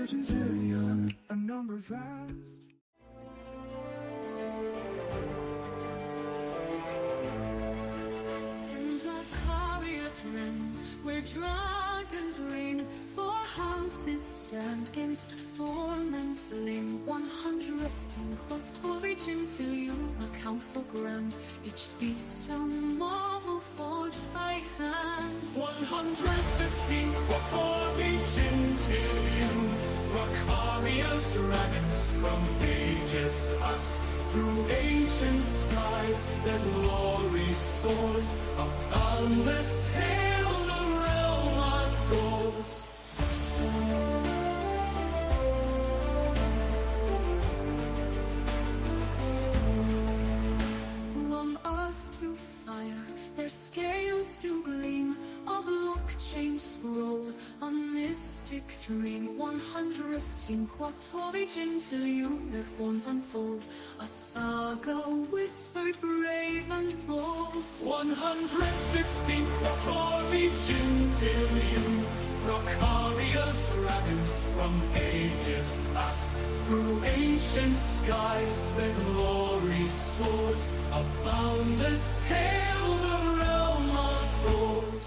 Argentinian, a number vast. In Dracaria's rim, where dragons reign, 4 houses stand against storm and flame. 115 what region till you a council grand, each beast a marvel forged by hand. 115 what region till you Dracaria's dragons from ages past. Through ancient skies their glory soars, a boundless tale the realm adores. From earth to fire, their scales do gleam, a blockchain scroll, a mystic dream. 115 quattorigin till uniforms unfold, a saga whispered, brave and bold. 115 quattorigin till you Dracaria's dragons from ages past. Through ancient skies their glory soars, a boundless tale the realm adores.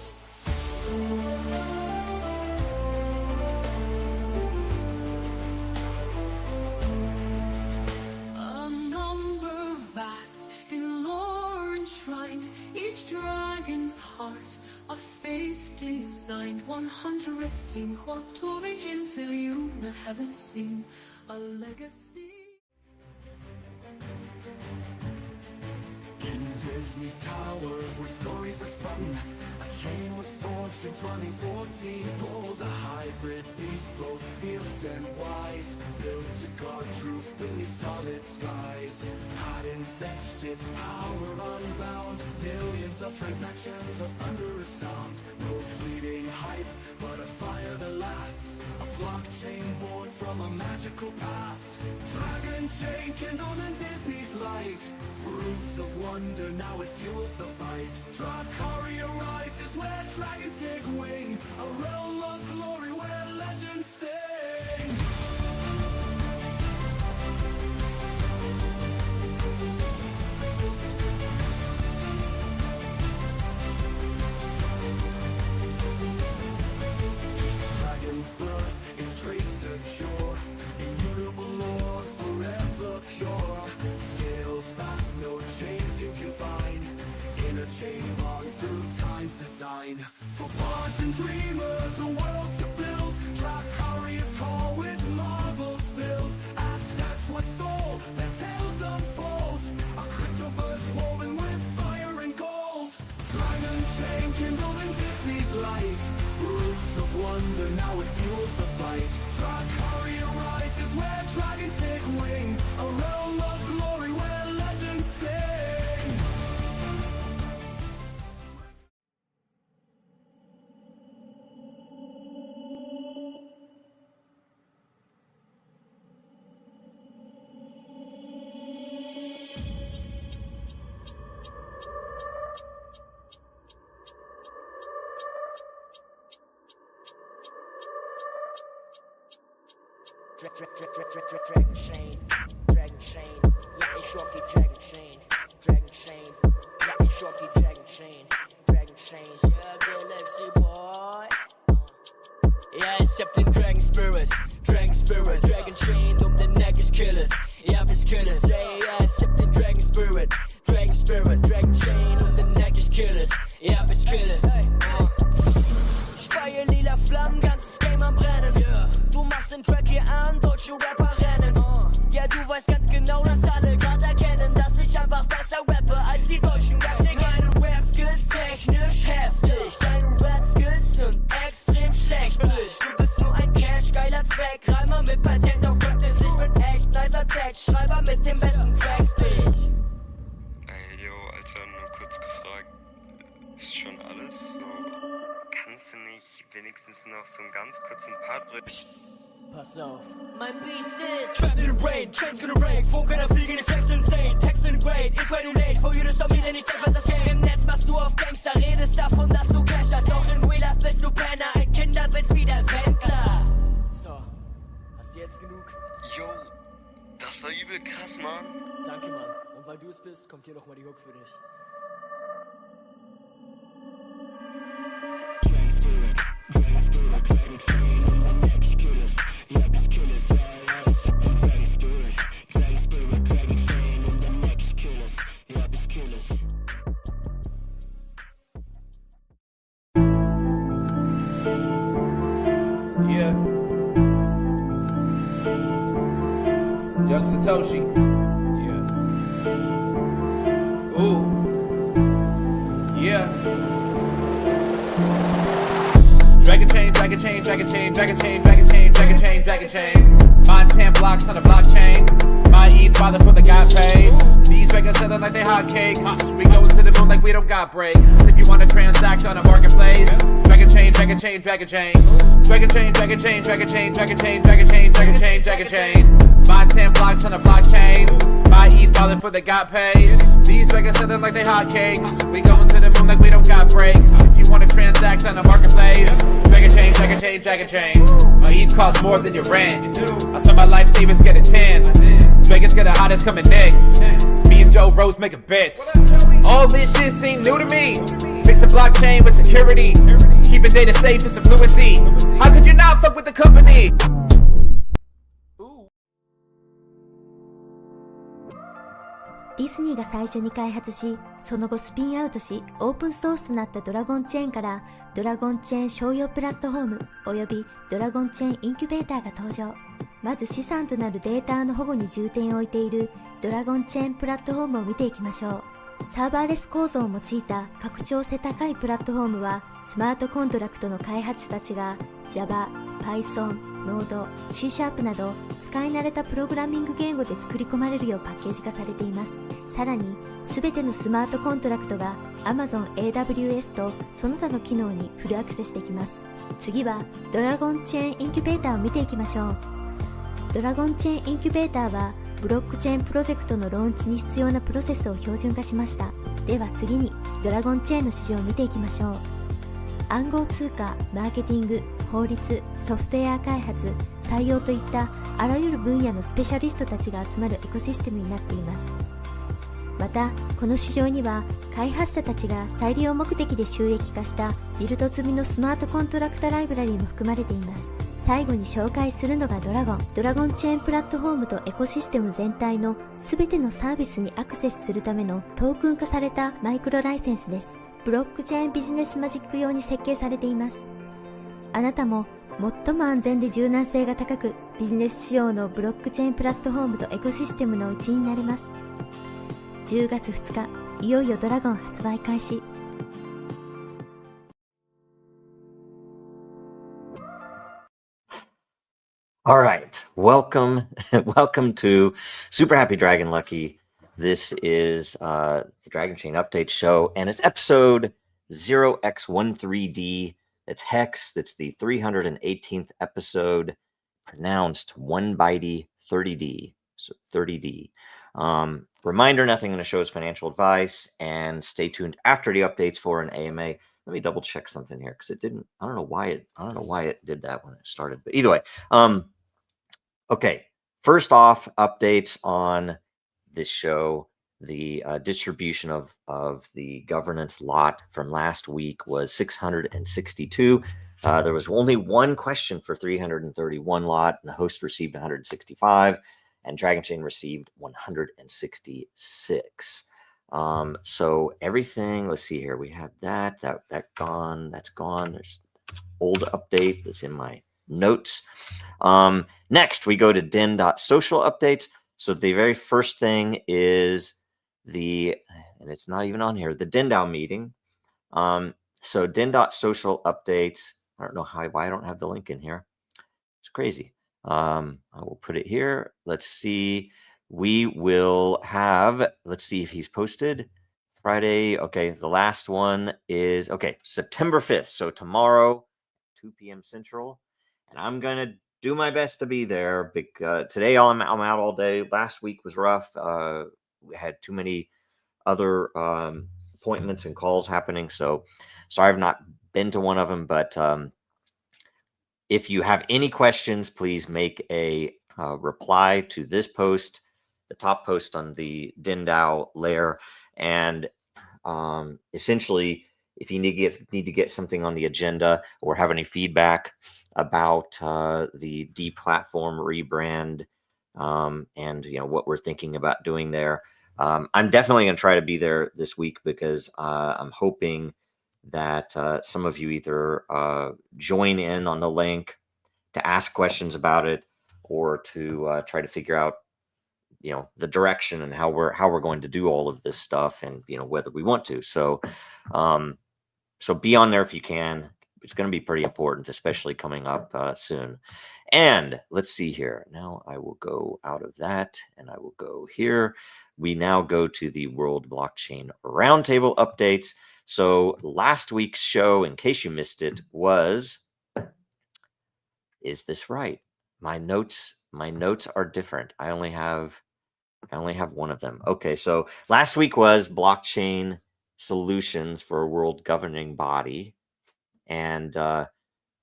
A number vast, in lore enshrined, each dragon's heart a fate designed. 115 quattorigin till you the heavens seen, a legacy. In Disney's towers where stories are spun, a chain was forged in 2014. Bold, a hybrid beast, both fierce and wise, built to guard truth beneath solid skies. Patents etched, its power unbound, millions of transactions, a thunderous sound. No fleeting hype, but a fire that lasts, a blockchain born from a magical past. Dragonchain kindled in Disney's light, roots of wonder, now it fuels the fight. Dracaria rises where dragons take wing, a realm of glory where legends sing. Each dragon's birth is trade secure, immutable lore forever pure. Scales fast, no chains you can find, inner chain bonds through time's design. For bards and dreamers, a world to build, Dracaria's call with marvels filled. Assets with soul, their tales unfold, a cryptoverse woven with fire and gold. Dragonchain kindled in Disney's light, roots of wonder, now it fuels the fight. Dracaria rises where dragons take wing, a realm of glory where legends sing. Dragonchain, Dragonchain, ja ich rock die Dragonchain, Dragonchain, ja ich rock die Dragonchain, Dragonchain, yeah Galaxy Boy. Ja ich hab den Dragon Spirit, Dragonchain den Neck ich kill es, ja bis kill es, ey ja ich hab den Dragon Spirit, Dragonchain den Neck ich kill es, ja bis kill es. Speie lila Flammen, ganzes Game am Brennen. Du machst den Track hier an, deutsche Rapper rennen. Ja, du weißt ganz genau, dass alle grad erkennen, dass ich einfach besser rappe als die deutschen Rap-Legenden. Meine Rap-Skills technisch heftig, deine Rap-Skills sind extrem schlecht, Bitch. Du bist nur ein Cash-geiler Zweckreimer mit Patent auf Rap-List. Ich bin echt nicer Textschreiber mit den besten Tracks, Bitch. Ey, yo, Alter, nur kurz gefragt, ist schon alles so? Kannst du nicht wenigstens noch so einen ganz kurzen Part bringen? Pass auf. Mein Beast ist trapped in the brain, trains gonna break. Funkeiner fliegen, die Facts insane. Text in grade, it's way too late. For you to stop me, denn ich zeig, was das Game. Im Netz machst du auf Gangster, redest davon, dass du Cash hast. Auch in Real Life bist du Penner, ein Kinderwitz wie der Wendler. So, jetzt genug. Yo, das war übel krass, Mann. Danke, Mann. Und weil du es bist, kommt hier nochmal die Hook für dich. Yeah. Young.social. Yeah. Ooh. Yeah. Dragonchain, Dragonchain, Dragonchain, Dragonchain, Dragonchain, Dragonchain, Dragonchain. Mine 10 blocks on the blockchain. My ETH father for the got paid. These Dragons selling like they hotcakes. We go to the moon like we don't got breaks. If you wanna transact on a marketplace, Dragonchain, Dragonchain, Dragonchain. Dragonchain, Dragonchain, Dragonchain, Dragonchain, Dragonchain, Dragonchain, Dragonchain. Mine 10 blocks on the blockchain. My ETH father for the got paid. These Dragons selling like they hotcakes. We going to the moon like we don't got breaks. If you wanna transact on a marketplace, Dragonchain, Dragonchain, Dragonchain. My ETH costs more than your rent. I spend my life savings get a 10. Dragons get the hottest coming next. Me and Joe Rose make a bet. All this shit seem new to me. Fix a blockchain with security. Keeping data safe is the fluency. How could you not fuck with the company? Ooh. ディズニーが最初に開発し、その後スピンアウトし、オープンソースとなったドラゴンチェーンからドラゴンチェーン商用プラットフォームおよびドラゴンチェーンインキュベーターが登場。まず資産となるデータの保護に重点を置いているドラゴンチェーンプラットフォームを見ていきましょう。サーバーレス構造を用いた拡張性高いプラットフォームは、スマートコントラクトの開発者たちが Java、Python、Node、C# など使い慣れたプログラミング言語で作り込まれるようパッケージ化されています。さらに、すべてのスマートコントラクトが Amazon AWS とその他の機能にフルアクセスできます。次はドラゴンチェーンインキュベーターを見ていきましょう。ドラゴンチェーンインキュベーターはブロックチェーンプロジェクトのローンチに必要なプロセスを標準化しました。では次にドラゴンチェーンの市場を見ていきましょう。暗号通貨、マーケティング、法律、ソフトウェア開発、採用といったあらゆる分野のスペシャリストたちが集まるエコシステムになっています。また、この市場には開発者たちが再利用目的で収益化したビルド済みのスマートコントラクタライブラリーも含まれています。最後に紹介するのがドラゴンチェーンプラットフォームとエコシステム全体の全てのサービスにアクセスするためのトークン化されたマイクロライセンスです。ブロックチェーンビジネスマジック用に設計されています。あなたも最も安全で柔軟性が高くビジネス仕様のブロックチェーンプラットフォームとエコシステムの一員になれます。10月2日、いよいよドラゴン発売開始。All right, welcome to Super Happy Dragon Lucky. This is the Dragonchain Update Show, and it's episode 0x13d. It's Hex. That's the 318th episode, pronounced 1bitey 30d, so 30d. Reminder: nothing in the show is financial advice, and stay tuned after the updates for an AMA. Let me double check something here because it didn't. I don't know why it did that when it started. But either way, okay. First off, updates on this show. The distribution of the governance lot from last week was 662. There was only one question for 331 lot, and the host received 165, and Dragonchain received 166. So everything, let's see here. We had that gone. That's gone. There's old update that's in my notes. Next, we go to Den.Social updates. So the very first thing is and it's not even on here, the DenDAO meeting. So Den.Social updates. I don't know why I don't have the link in here. It's crazy. I will put it here. Let's see. We will have, let's see if he's posted Friday. Okay, the last one is, okay, September 5th. So tomorrow, 2 p.m. Central. And I'm going to do my best to be there. Because today I'm out all day. Last week was rough. We had too many other appointments and calls happening. So sorry I've not been to one of them. But if you have any questions, please make a reply to this post, the top post on the DinDAO layer, and essentially, if you need to get something on the agenda or have any feedback about the deplatform rebrand, and what we're thinking about doing there, I'm definitely going to try to be there this week, because I'm hoping that some of you either join in on the link to ask questions about it, or to try to figure out the direction and how we're going to do all of this stuff, and whether we want to. So be on there if you can. It's going to be pretty important, especially coming up soon. And let's see here. Now I will go out of that and I will go here. We now go to the World Blockchain Roundtable updates. So last week's show, in case you missed it, was, is this right? My notes are different. I only have one of them. Okay, so last week was blockchain solutions for a world governing body, and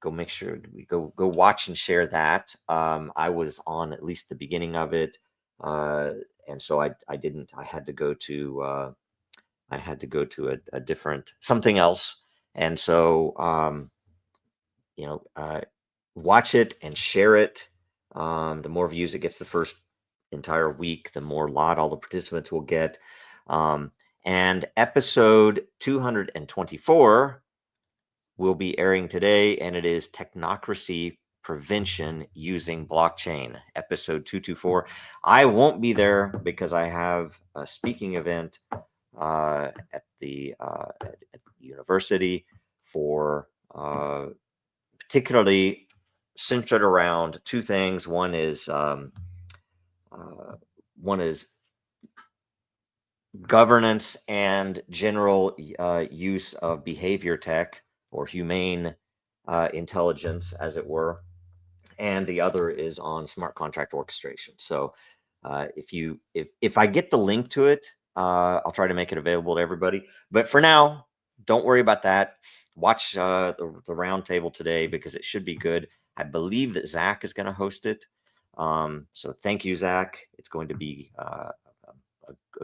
go make sure we go watch and share that. I was on at least the beginning of it, and so I didn't. I had to go to a different something else, and so watch it and share it. The more views it gets the first entire week, the more all the participants will get. And episode 224 will be airing today, and it is Technocracy Prevention Using Blockchain, episode 224. I won't be there because I have a speaking event at the university for particularly centered around two things. One is governance and general use of behavior tech, or humane intelligence, as it were, and the other is on smart contract orchestration. So if I get the link to it, I'll try to make it available to everybody. But for now, don't worry about that. Watch the roundtable today, because it should be good. I believe that Zach is going to host it. So thank you, Zach. It's going to be a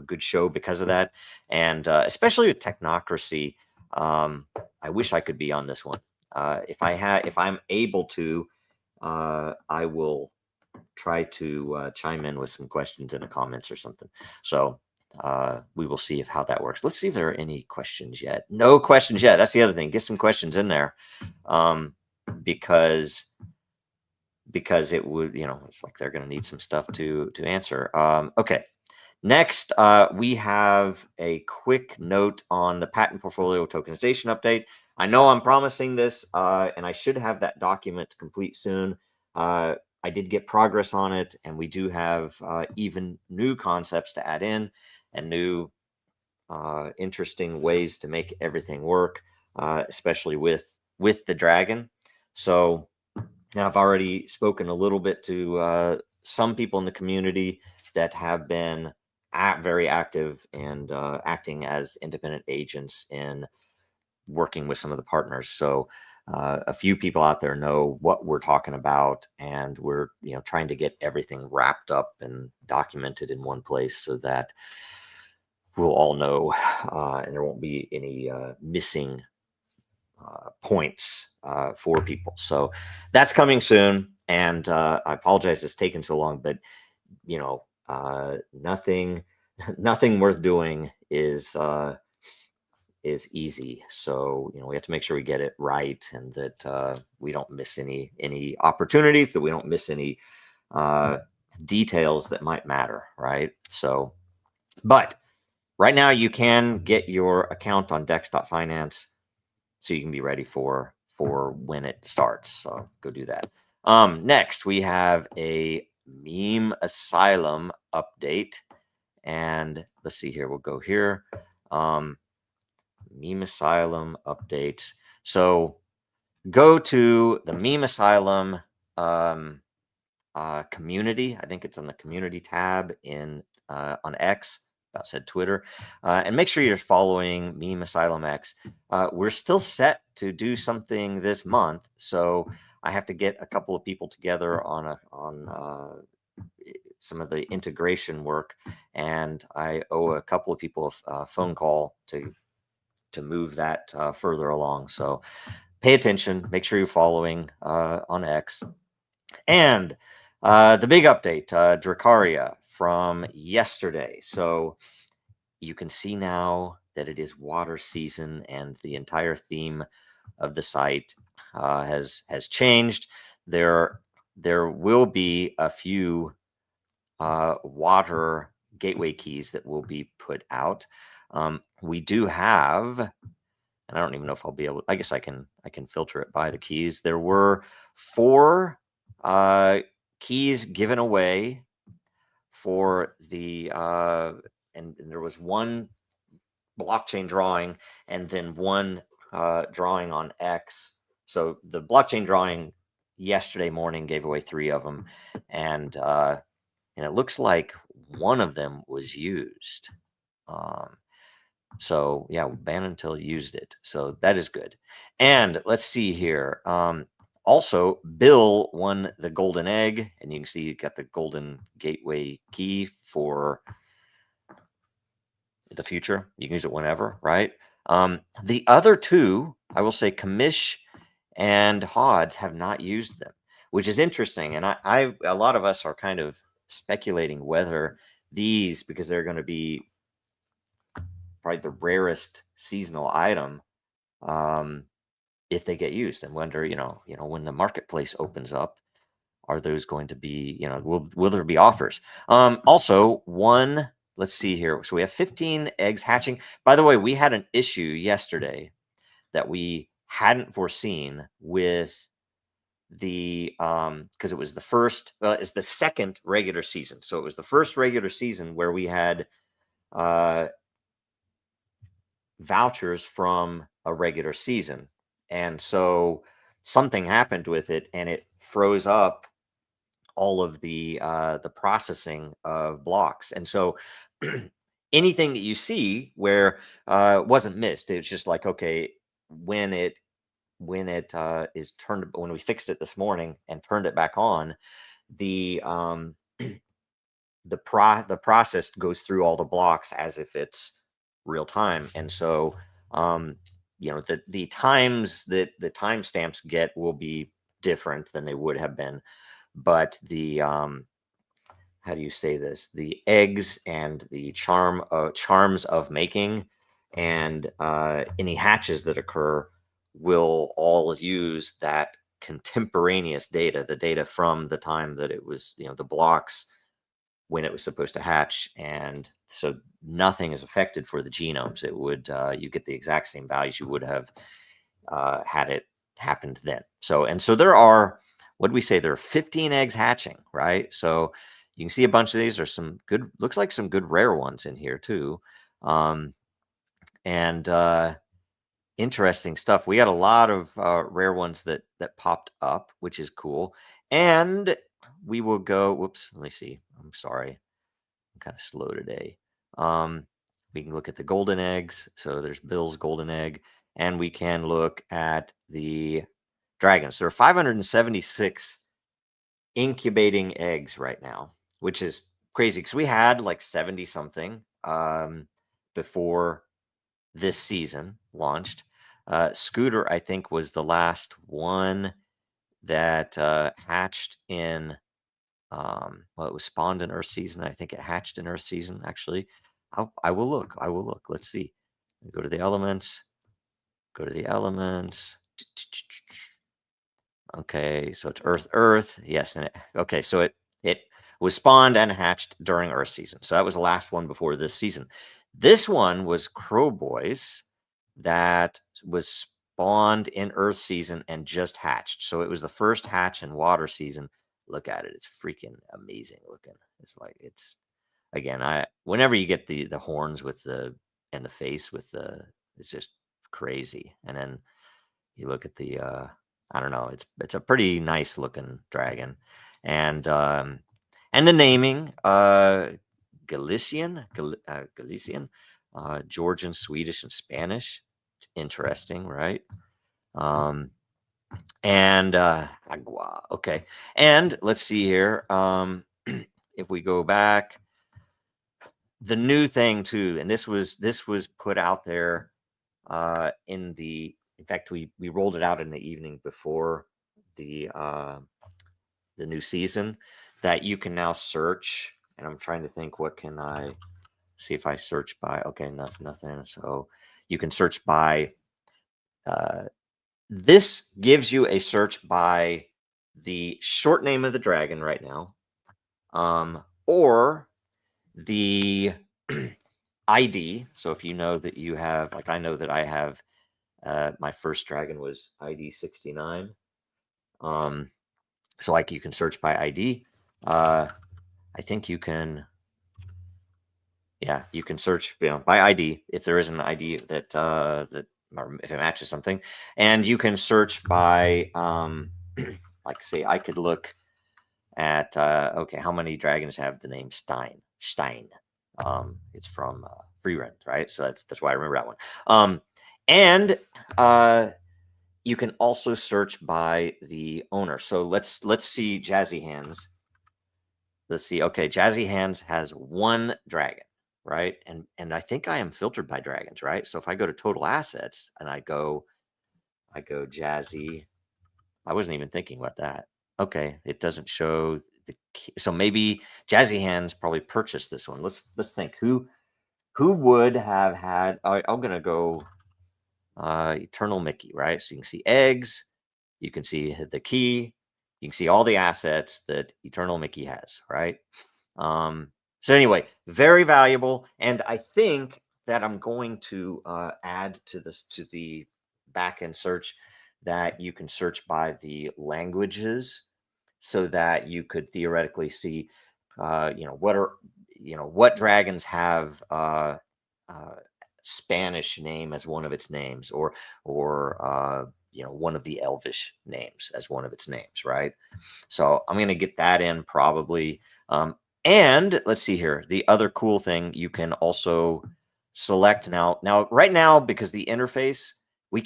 good show because of that, and especially with technocracy. I wish I could be on this one. If I'm able to, I will try to chime in with some questions in the comments or something. So we will see how that works. Let's see if there are any questions yet. No questions yet. That's the other thing. Get some questions in there, because it would, it's like they're going to need some stuff to answer. Okay. Next, we have a quick note on the patent portfolio tokenization update. I know I'm promising this, and I should have that document complete soon. I did get progress on it, and we do have even new concepts to add in, and new interesting ways to make everything work, especially with the Dragon. So now I've already spoken a little bit to some people in the community that have been very active and acting as independent agents in working with some of the partners. So a few people out there know what we're talking about, and we're trying to get everything wrapped up and documented in one place, so that we'll all know, and there won't be any missing points for people. So that's coming soon, and I apologize it's taken so long, but nothing worth doing is easy. So we have to make sure we get it right, and that we don't miss any opportunities, that we don't miss any details that might matter, right? So, but right now you can get your account on dex.finance, so you can be ready for when it starts. So go do that. Next, we have a Meme Asylum update, and let's see here. We'll go here. Meme Asylum updates. So go to the Meme Asylum community. I think it's on the community tab on X. About said Twitter, and make sure you're following Meme Asylum X. We're still set to do something this month, so I have to get a couple of people together on some of the integration work, and I owe a couple of people a phone call to move that further along. So pay attention. Make sure you're following on X. And the big update, Dracaria from yesterday. So you can see now that it is water season, and the entire theme of the site has changed. There will be a few water gateway keys that will be put out. We do have, and I don't even know if I'll be able. I guess I can filter it by the keys. There were 4 keys given away for the and there was 1 blockchain drawing and then 1 drawing on X. So the blockchain drawing yesterday morning gave away 3 of them, and it looks like 1 of them was used. So yeah, ban until used it. So that is good. And let's see here. Also, Bill won the golden egg, and you can see he got the golden gateway key for the future. You can use it whenever, right? The other 2, I will say, Kamish and Hodds have not used them, which is interesting. And a lot of us are kind of speculating whether these, because they're going to be probably the rarest seasonal item, if they get used, and wonder, when the marketplace opens up, are those going to be, will there be offers? Also, let's see here. So we have 15 eggs hatching. By the way, we had an issue yesterday that we hadn't foreseen with the because it was the first, it's the second regular season. So it was the first regular season where we had vouchers from a regular season, and so something happened with it, and it froze up all of the processing of blocks. And so anything that you see where wasn't missed, it's just like, okay, when it is turned, when we fixed it this morning and turned it back on, the process goes through all the blocks as if it's real time. And so the times that the timestamps get will be different than they would have been, but the how do you say this, the eggs and the charms of making and any hatches that occur will all use that contemporaneous data, the data from the time that it was, the blocks when it was supposed to hatch. And so nothing is affected for the genomes. It would, you get the exact same values you would have had it happened then. So there are, what did we say? There are 15 eggs hatching, right? So you can see a bunch of these. There's some good, looks like some good rare ones in here too. Interesting stuff. We got a lot of rare ones that popped up, which is cool. And we will go, whoops, let me see. I'm sorry. I'm kind of slow today. We can look at the golden eggs. So there's Bill's golden egg. And we can look at the dragons. There are 576 incubating eggs right now, which is crazy because we had like 70 something before this season launched. Scooter, I think, was the last one that hatched in, well, it was spawned in Earth season. I think it hatched in Earth season, actually. I will look. Let's see. Go to the elements. Okay, so it's Earth. Yes. And okay, so it was spawned and hatched during Earth season. So that was the last one before this season. This one was Crowboys that was spawned in Earth season and just hatched. So it was the first hatch in water season. Look at it. It's freaking amazing looking. It's like, it's, again, whenever you get the horns with the face with it's just crazy. And then you look at the I don't know, it's a pretty nice looking dragon. And the naming, Galician, Georgian, Swedish, and Spanish. It's interesting, right? And Agua. Okay. And let's see here. if we go back, the new thing too, and this was put out there in fact, we rolled it out in the evening before the new season, that you can now search. And I'm trying to think, what can I see if I search by? Okay, nothing. So you can search by. This gives you a search by the short name of the dragon right now, or the ID. So if you know that you have, like I know that I have, my first dragon was ID 69. So like you can search by ID. I think you can, yeah, you can search, by ID if there is an ID that or if it matches something, and you can search by like say I could look at okay, how many dragons have the name Stein? It's from Free Rent, right? So that's why I remember that one. And you can also search by the owner. So let's see Jazzy Hands. Let's see. Okay, Jazzy Hands has one dragon, right? And I think I am filtered by dragons, right? So if I go to total assets and I go Jazzy, I wasn't even thinking about that. Okay, it doesn't show the key. So maybe Jazzy Hands probably purchased this one. Let's think who would have had. I'm gonna go Eternal Mickey, right? So you can see eggs, you can see the key, you can see all the assets that Eternal Mickey has, right? So anyway, very valuable, and I think that I'm going to add to the backend search that you can search by the languages, so that you could theoretically see, what dragons have Spanish name as one of its names, or one of the Elvish names as one of its names, right? So I'm going to get that in probably. And let's see here. The other cool thing, you can also select now right now, because the interface, we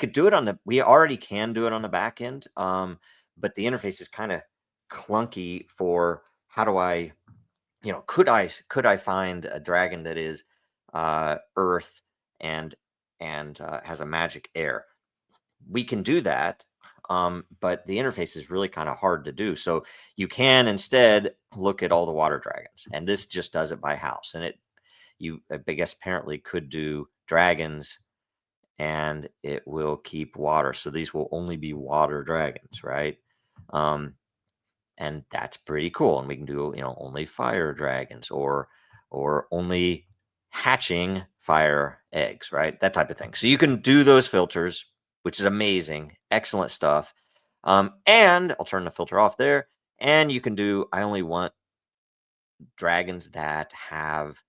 already can do it on the back end. But the interface is kind of clunky for how do I, could I find a dragon that is earth and has a magic air? We can do that, but the interface is really kind of hard to do. So you can instead look at all the water dragons, and this just does it by house. And I guess apparently could do dragons, and it will keep water. So these will only be water dragons, right? And that's pretty cool. And we can do only fire dragons, or only hatching fire eggs, right? That type of thing. So you can do those filters, which is amazing. Excellent stuff. And I'll turn the filter off there. And you can do, I only want dragons that have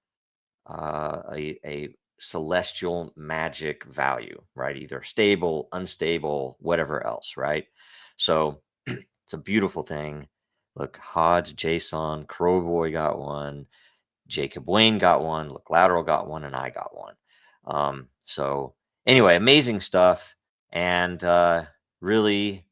a celestial magic value, right? Either stable, unstable, whatever else, right? So it's a beautiful thing. Look, Hodge, Jason, Crowboy got one. Jacob Wayne got one. Look, Lateral got one, and I got one. So anyway, amazing stuff, and really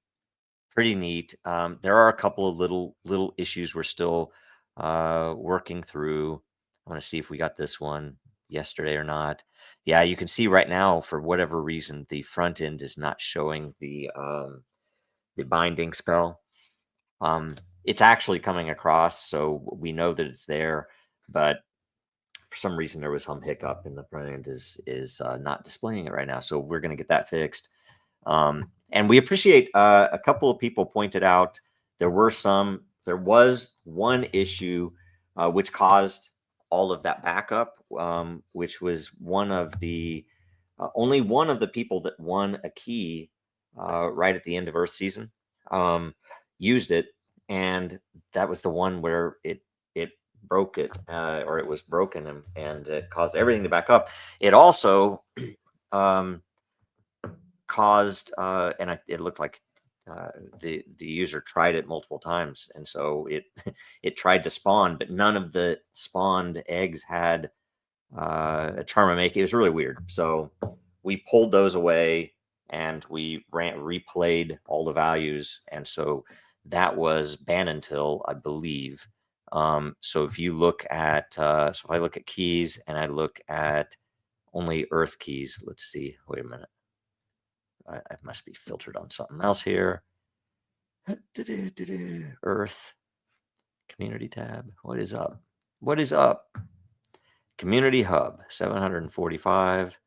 pretty neat. There are a couple of little issues we're still working through. I want to see if we got this one yesterday or not. Yeah, you can see right now, for whatever reason, the front end is not showing the binding spell. It's actually coming across, so we know that it's there, but for some reason there was some hiccup, and the front end is not displaying it right now. So we're going to get that fixed. And we appreciate a couple of people pointed out there was one issue which caused all of that backup, which was only one of the people that won a key right at the end of Earth season used it, and that was the one where it broke it, or it was broken, and it caused everything to back up. It also caused, and it looked like the user tried it multiple times, and so it tried to spawn, but none of the spawned eggs had a charm of make. It was really weird. So we pulled those away, and we replayed all the values, and so that was banned until, I believe, So if you look at, so if I look at keys and I look at only Earth keys, let's see, wait a minute. I must be filtered on something else here. Earth, community tab, what is up? What is up? Community hub, 745.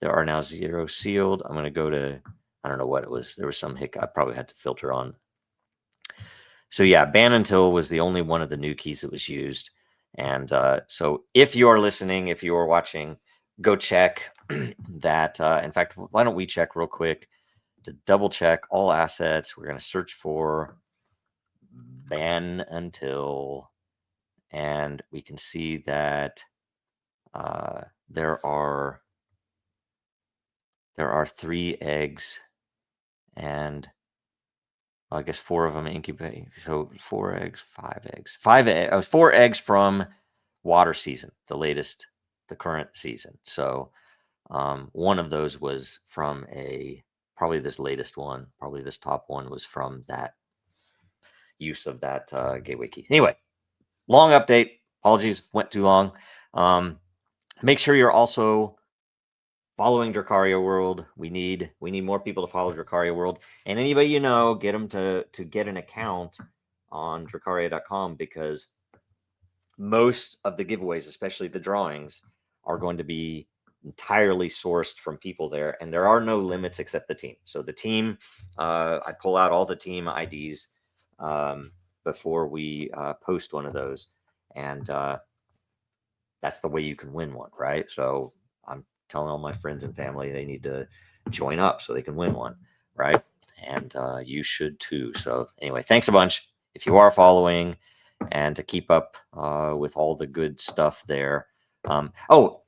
There are now 0 sealed. I'm going to go to, I don't know what it was. There was some hiccup. I probably had to filter on. So yeah, ban until was the only one of the new keys that was used. And so if you are listening, if you are watching, go check that. In fact, why don't we check real quick to double check all assets. We're going to search for ban until, and we can see that there are 3 eggs, and I guess 4 of them incubate. So 4 eggs, 5 eggs, 4 eggs from water season, the current season. So one of those was from probably this latest one, probably this top one was from that use of that gateway key. Anyway, long update. Apologies, went too long. Make sure you're also following Dracario World. We need more people to follow Dracario World, and anybody you know, get them to get an account on Dracario.com, because most of the giveaways, especially the drawings, are going to be entirely sourced from people there, and there are no limits except the team. So the team, I pull out all the team IDs before we post one of those, and that's the way you can win one, right? So I'm telling all my friends and family they need to join up so they can win one, right? And you should too. So anyway, thanks a bunch if you are following, and to keep up with all the good stuff there. Oh,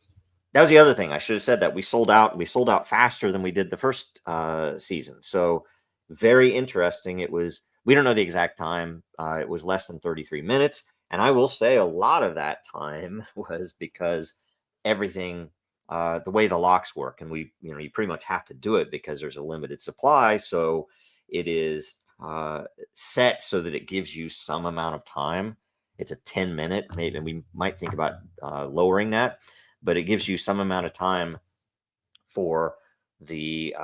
that was the other thing. I should have said that we sold out faster than we did the first season. So very interesting. It was, we don't know the exact time. It was less than 33 minutes. And I will say a lot of that time was because everything, the way the locks work, and you pretty much have to do it because there's a limited supply. So it is set so that it gives you some amount of time. It's a 10-minute, maybe, and we might think about lowering that, but it gives you some amount of time for the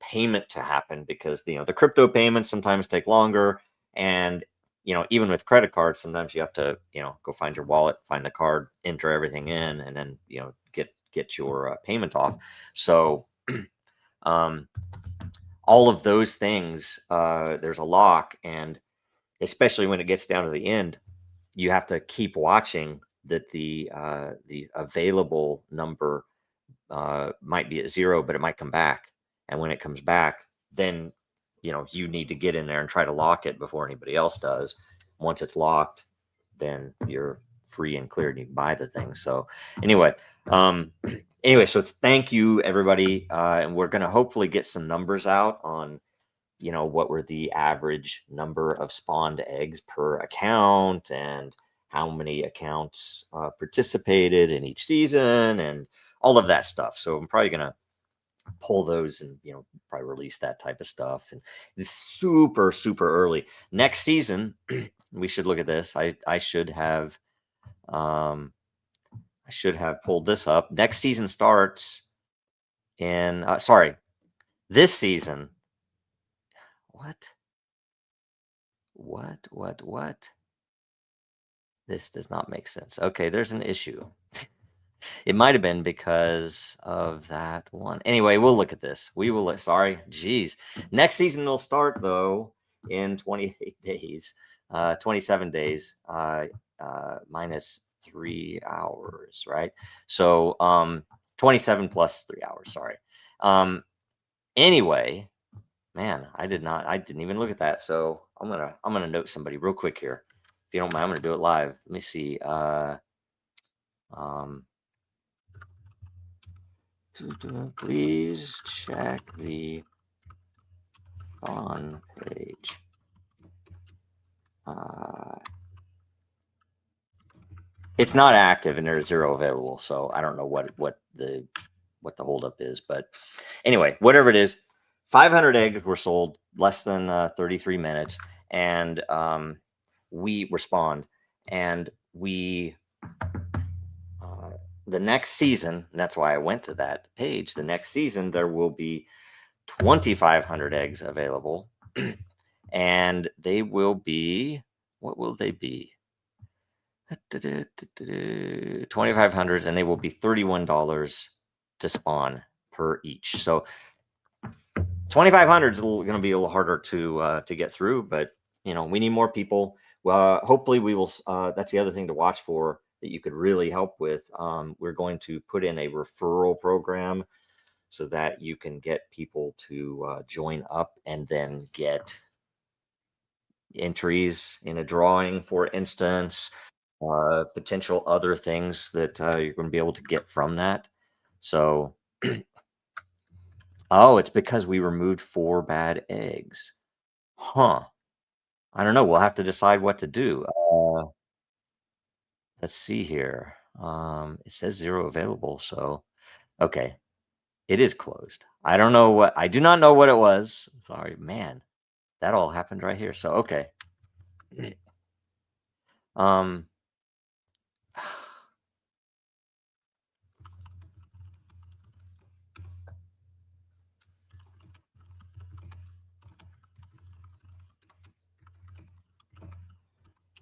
payment to happen, because the crypto payments sometimes take longer, and even with credit cards, sometimes you have to go find your wallet, find the card, enter everything in, and then get your payment off. So all of those things, there's a lock, and especially when it gets down to the end, you have to keep watching that the available number might be at 0, but it might come back. And when it comes back, then you need to get in there and try to lock it before anybody else does. Once it's locked, then you're free and clear and you can buy the thing. So anyway, so thank you everybody, and we're going to hopefully get some numbers out on what were the average number of spawned eggs per account, and how many accounts participated in each season, and all of that stuff. So I'm probably going to pull those and probably release that type of stuff. And it's super, super early. Next season, we should look at this. I should have pulled this up. Next season starts in this season. What? This does not make sense. Okay, there's an issue. It might have been because of that one. Anyway, we'll look at this. We will. Sorry. Geez. Next season will start, though, in 28 days, 27 days, minus 3 hours, right? So 27 plus 3 hours, sorry. Anyway, man, I didn't even look at that. So I'm gonna note somebody real quick here. If you don't mind, I'm gonna do it live. Let me see. Please check the on page. It's not active and there's 0 available, so I don't know what the holdup is. But anyway, whatever it is, 500 eggs were sold less than 33 minutes, and we spawned. And we the next season, and that's why I went to that page. The next season, there will be 2,500 eggs available, and they will be, what will they be? 2,500s, and they will be $31 to spawn per each. So 2,500 is going to be a little harder to get through, but we need more people. Well, hopefully we will. That's the other thing to watch for that you could really help with. We're going to put in a referral program so that you can get people to join up and then get entries in a drawing, for instance, potential other things that you're going to be able to get from that. So, oh, it's because we removed 4 bad eggs. Huh. I don't know. We'll have to decide what to do. Let's see here. It says 0 available. So, okay. It is closed. I don't know I do not know what it was. Sorry, man. That all happened right here. So, okay.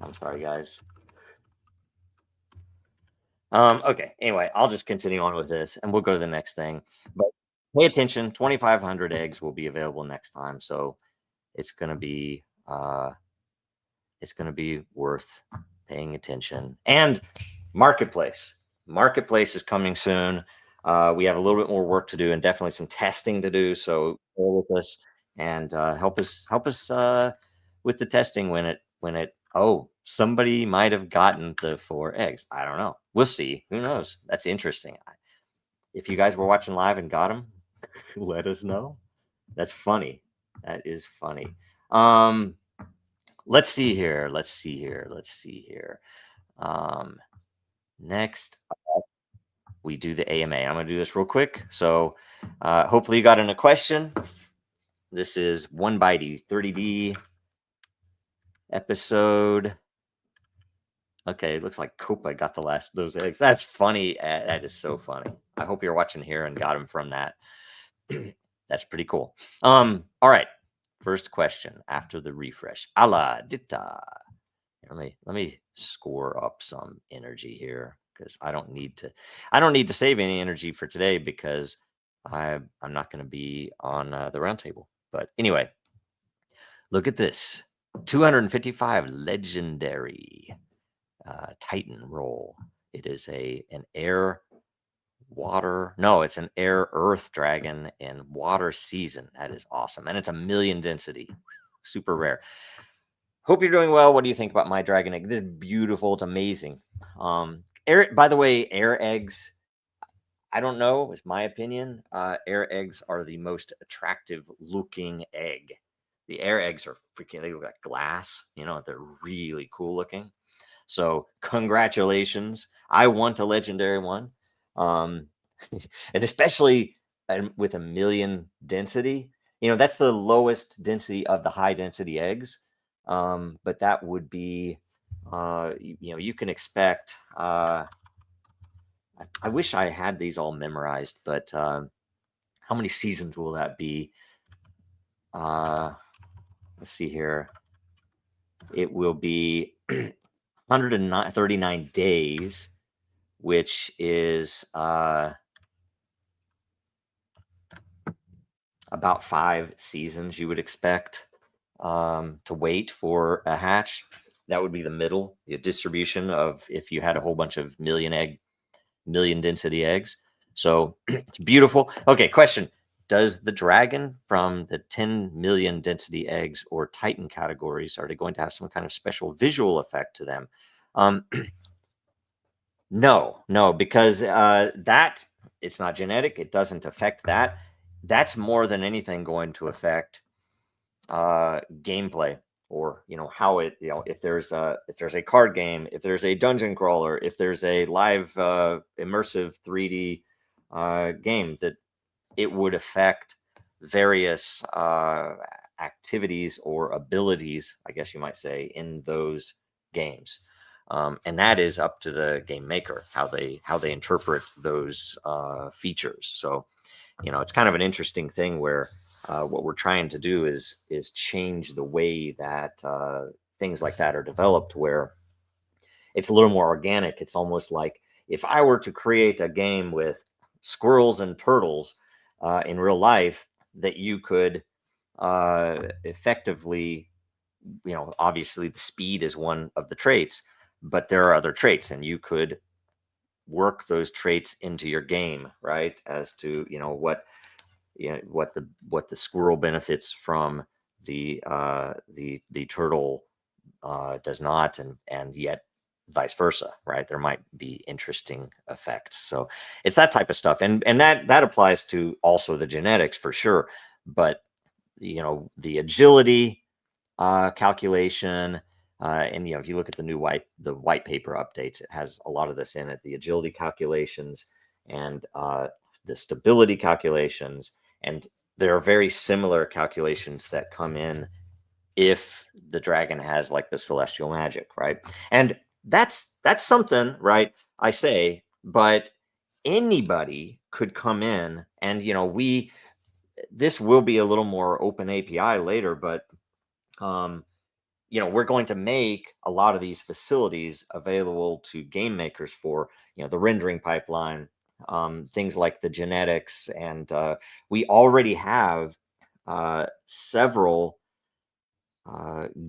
I'm sorry, guys. Okay. Anyway, I'll just continue on with this, and we'll go to the next thing. But pay attention. 2,500 eggs will be available next time, so it's going to be worth paying attention. And marketplace is coming soon. We have a little bit more work to do, and definitely some testing to do. So bear with us and help us with the testing when it. Oh, somebody might have gotten the 4 eggs. I don't know. We'll see. Who knows? That's interesting. If you guys were watching live and got them, let us know. That's funny. That is funny. Let's see here. Next up, we do the AMA. I'm going to do this real quick. So hopefully you got in a question. This is 1x13d episode. Okay, it looks like Copa got the last of those eggs. That's funny. That is so funny. I hope you're watching here and got them from that. That's pretty cool. All right. First question after the refresh. Ala Dita. Let me score up some energy here because I don't need to save any energy for today because I'm not going to be on the roundtable. But anyway, look at this. 255 legendary Titan roll. It is an air water. No, it's an air earth dragon in water season. That is awesome. And it's 1,000,000 density. Super rare. Hope you're doing well. What do you think about my dragon egg? This is beautiful. It's amazing. By the way, air eggs, I don't know. It's my opinion. Air eggs are the most attractive looking egg. The air eggs are freaking, they look like glass. They're really cool looking. So congratulations. I want a legendary one. And especially with 1,000,000 density, that's the lowest density of the high density eggs. But that would be, you can expect, I wish I had these all memorized, but how many seasons will that be? Let's see here. It will be 139 days, which is about 5 seasons you would expect to wait for a hatch. That would be the middle, the distribution of if you had a whole bunch of 1,000,000 density eggs. So it's beautiful. Okay, question. Does the dragon from the 10,000,000 density eggs or Titan categories, are they going to have some kind of special visual effect to them? No, because that it's not genetic. It doesn't affect that. That's more than anything going to affect gameplay, or how it, if there's a card game, if there's a dungeon crawler, if there's a live immersive 3D game, that it would affect various activities or abilities, I guess you might say, in those games. And that is up to the game maker, how they interpret those features. So, it's kind of an interesting thing where what we're trying to do is change the way that things like that are developed, where it's a little more organic. It's almost like if I were to create a game with squirrels and turtles in real life, that you could effectively, obviously the speed is one of the traits, but there are other traits, and you could work those traits into your game, right? As to what the squirrel benefits from the turtle does not, and yet vice versa, right? There might be interesting effects. So it's that type of stuff, and that applies to also the genetics for sure. But the agility calculation, and if you look at the white paper updates, it has a lot of this in it. The agility calculations and the stability calculations, and there are very similar calculations that come in if the dragon has like the celestial magic, right? And that's something, right? I say, but anybody could come in, and this will be a little more open API later, but we're going to make a lot of these facilities available to game makers for the rendering pipeline, things like the genetics, and we already have several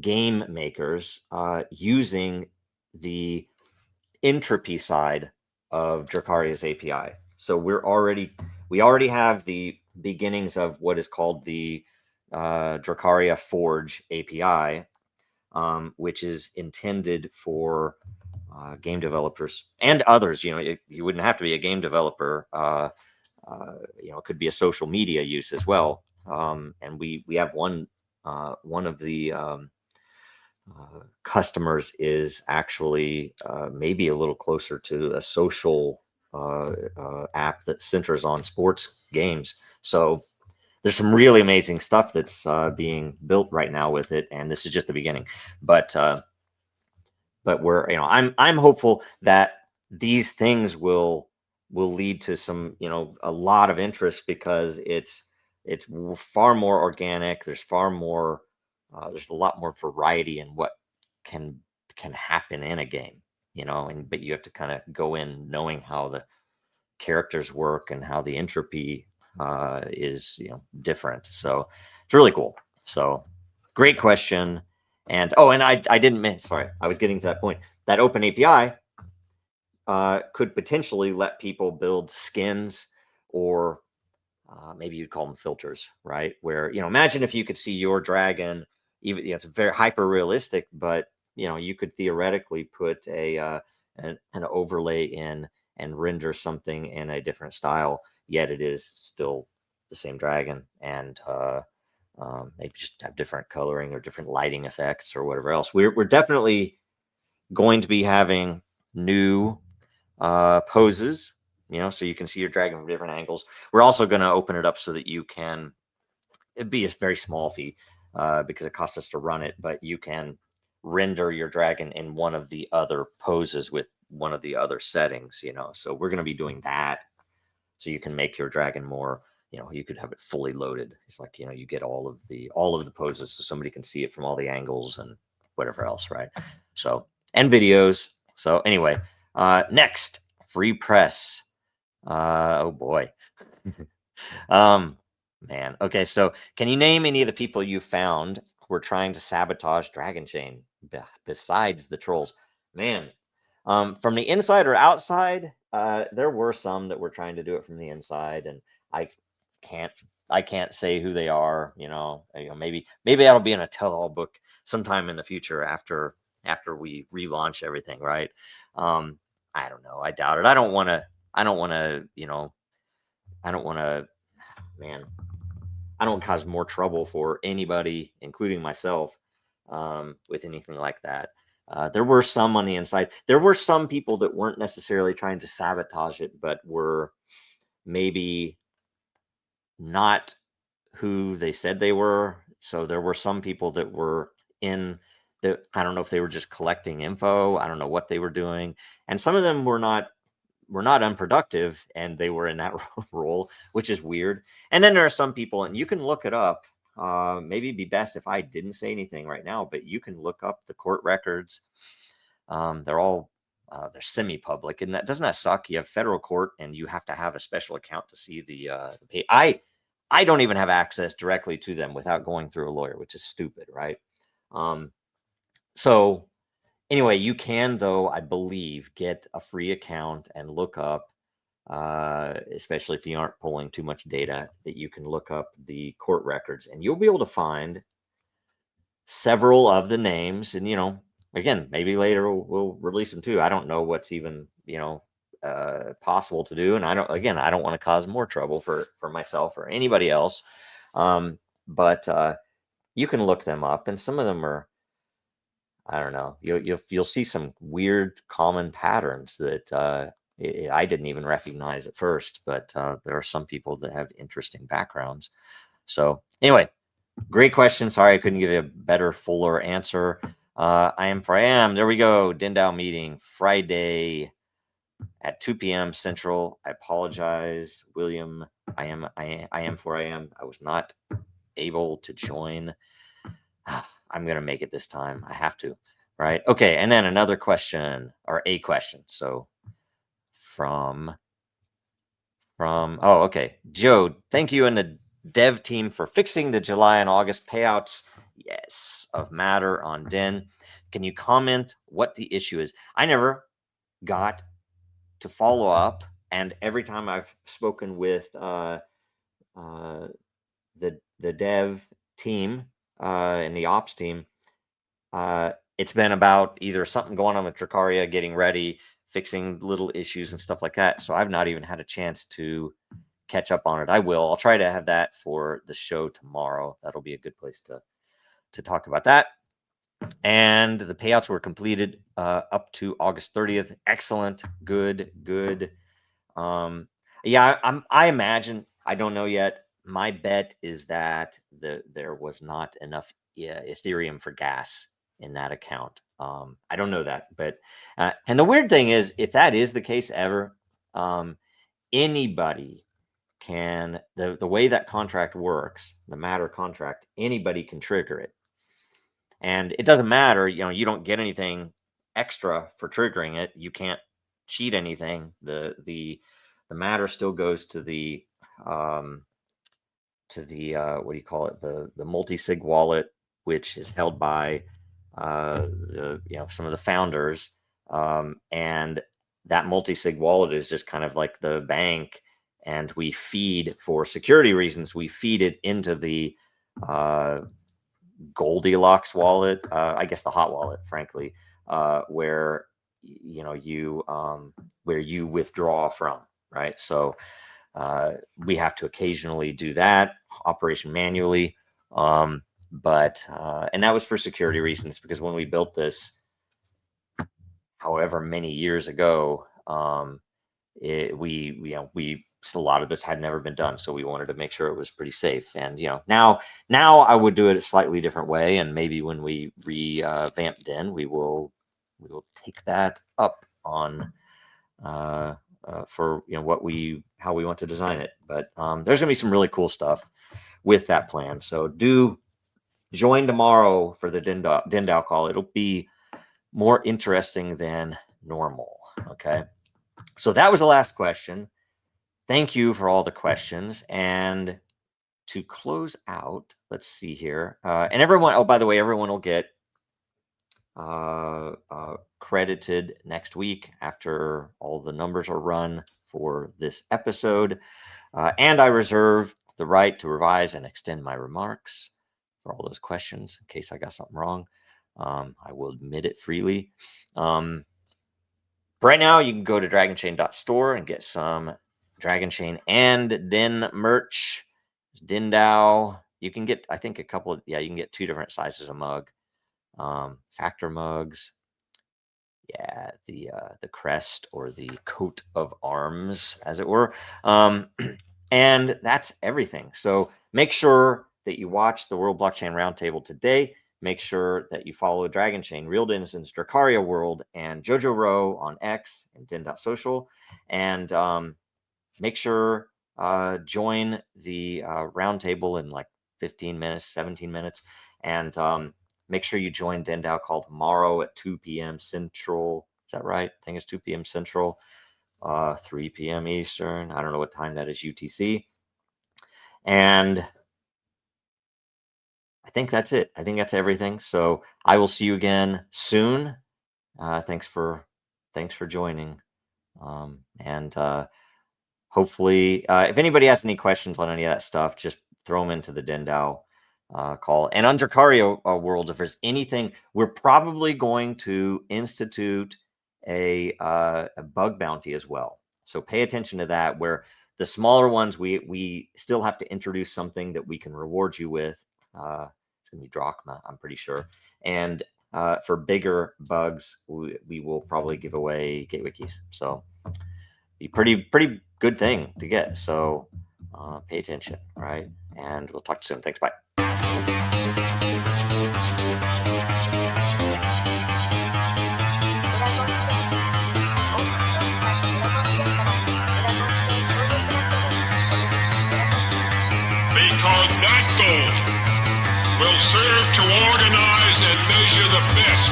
game makers using the entropy side of Dracaria's API. So we already have the beginnings of what is called the Dracaria Forge API, which is intended for game developers and others. You wouldn't have to be a game developer. It could be a social media use as well. And we have one of the customers is actually maybe a little closer to a social app that centers on sports games. So there's some really amazing stuff that's being built right now with it, and this is just the beginning. But we're I'm hopeful that these things will lead to some a lot of interest, because it's far more organic. There's far more there's a lot more variety in what can happen in a game, but you have to kind of go in knowing how the characters work and how the entropy is different. So it's really cool. So great question. And I didn't mention, sorry, I was getting to that point, that open API could potentially let people build skins, or maybe you'd call them filters, right? Where imagine if you could see your dragon, even it's very hyper realistic, but you could theoretically put an overlay in and render something in a different style, yet it is still the same dragon, and maybe just have different coloring or different lighting effects or whatever else. We're definitely going to be having new poses, so you can see your dragon from different angles. We're also going to open it up so that it'd be a very small fee because it costs us to run it, but you can render your dragon in one of the other poses with one of the other settings, so we're going to be doing that, so you can make your dragon more, you could have it fully loaded. It's like, you get all of the poses, so somebody can see it from all the angles and whatever else, right? So, and videos. So anyway, next, free press. Oh boy. Man. Okay, so can you name any of the people you found who were trying to sabotage Dragonchain besides the trolls? Man, from the inside or outside, there were some that were trying to do it from the inside, and I can't say who they are. Maybe that'll be in a tell-all book sometime in the future after we relaunch everything, right? I don't know. I doubt it. I don't want to. Man, I don't cause more trouble for anybody, including myself, with anything like that. There were some on the inside. There were some people that weren't necessarily trying to sabotage it, but were maybe not who they said they were. So there were some people that were in I don't know if they were just collecting info. I don't know what they were doing. And some of them were not unproductive, and they were in that role, which is weird. And then there are some people, and you can look it up. Maybe it'd be best if I didn't say anything right now, but you can look up the court records. They're all they're semi-public, and doesn't that suck? You have federal court, and you have to have a special account to see the pay. I don't even have access directly to them without going through a lawyer, which is stupid, right? So anyway, you can, though, I believe, get a free account and look up, especially if you aren't pulling too much data, that you can look up the court records, and you'll be able to find several of the names. And, again, maybe later we'll release them too. I don't know what's even, possible to do. And I don't want to cause more trouble for myself or anybody else. But you can look them up, and some of them are, I don't know, you'll see some weird common patterns that I didn't even recognize at first, but there are some people that have interesting backgrounds. So anyway, great question. Sorry I couldn't give you a better, fuller answer. I am. There we go. DIN-DAO meeting Friday at 2 p.m. Central. I apologize, William. I am. I was not able to join. I'm going to make it this time. I have to, right? Okay. And then another question, or a question. So from, oh, okay. Joe, thank you and the dev team for fixing the July and August payouts. Yes, of Matter on DIN. Can you comment what the issue is? I never got to follow up, and every time I've spoken with the dev team and the ops team, it's been about either something going on with Dracaria, getting ready, fixing little issues and stuff like that. So I've not even had a chance to catch up on it. I'll try to have that for the show tomorrow. That'll be a good place to talk about that. And the payouts were completed up to August 30th. Excellent. Good. Yeah, I imagine, I don't know yet. My bet is that there was not enough Ethereum for gas in that account. I don't know that, but and the weird thing is, if that is the case ever, anybody can, the way that contract works, the Matter contract, anybody can trigger it. And it doesn't matter, you don't get anything extra for triggering it. You can't cheat anything. The Matter still goes to the what do you call it? The multi-sig wallet, which is held by some of the founders. And that multi-sig wallet is just kind of like the bank, and we feed, for security reasons, we feed it into the Goldilocks wallet, I guess the hot wallet, frankly, where where you withdraw from, right? So we have to occasionally do that operation manually, but and that was for security reasons, because when we built this, however many years ago, a lot of this had never been done, so we wanted to make sure it was pretty safe. And now I would do it a slightly different way, and maybe when we revamp DIN, we will take that up on for how we want to design it. But there's gonna be some really cool stuff with that plan. So do join tomorrow for the DIN-DAO call. It'll be more interesting than normal. Okay, so that was the last question. Thank you for all the questions. And to close out, let's see here. And everyone, oh, by the way, everyone will get credited next week after all the numbers are run for this episode. And I reserve the right to revise and extend my remarks for all those questions in case I got something wrong. I will admit it freely. Right now, you can go to Dragonchain.store and get some Dragonchain and Den merch. DIN-DAO. You can get, I think, you can get 2 different sizes of mug. Factor mugs. Yeah, the crest, or the coat of arms, as it were. And that's everything. So make sure that you watch the World Blockchain Roundtable today. make sure that you follow Dragonchain, Real Denizens, Dracaria World, and Jojo Row on X and Den.Social. And make sure join the roundtable in like 15 minutes, 17 minutes. And make sure you join Den.DAO call tomorrow at 2 p.m. Central. Is that right? I think it's 2 p.m. Central, 3 p.m. Eastern. I don't know what time that is UTC. And I think that's it. I think that's everything. So I will see you again soon. Thanks for joining. And hopefully, if anybody has any questions on any of that stuff, just throw them into the Den.DAO call. And on Dracaria World, if there's anything, we're probably going to institute a bug bounty as well. So pay attention to that, where the smaller ones, we still have to introduce something that we can reward you with. It's going to be drachma, I'm pretty sure. And for bigger bugs, we will probably give away gateway keys. So be pretty good thing to get. So pay attention, right? And we'll talk to you soon. Thanks. Bye. Because that goal will serve to organize and measure the best.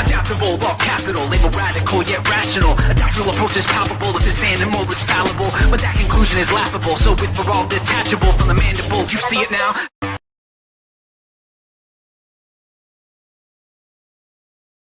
Adaptable, all capital, label radical yet rational. A doctrinal approach is palpable if this animal is fallible, but that conclusion is laughable. So with for all detachable from the mandible, you see it now.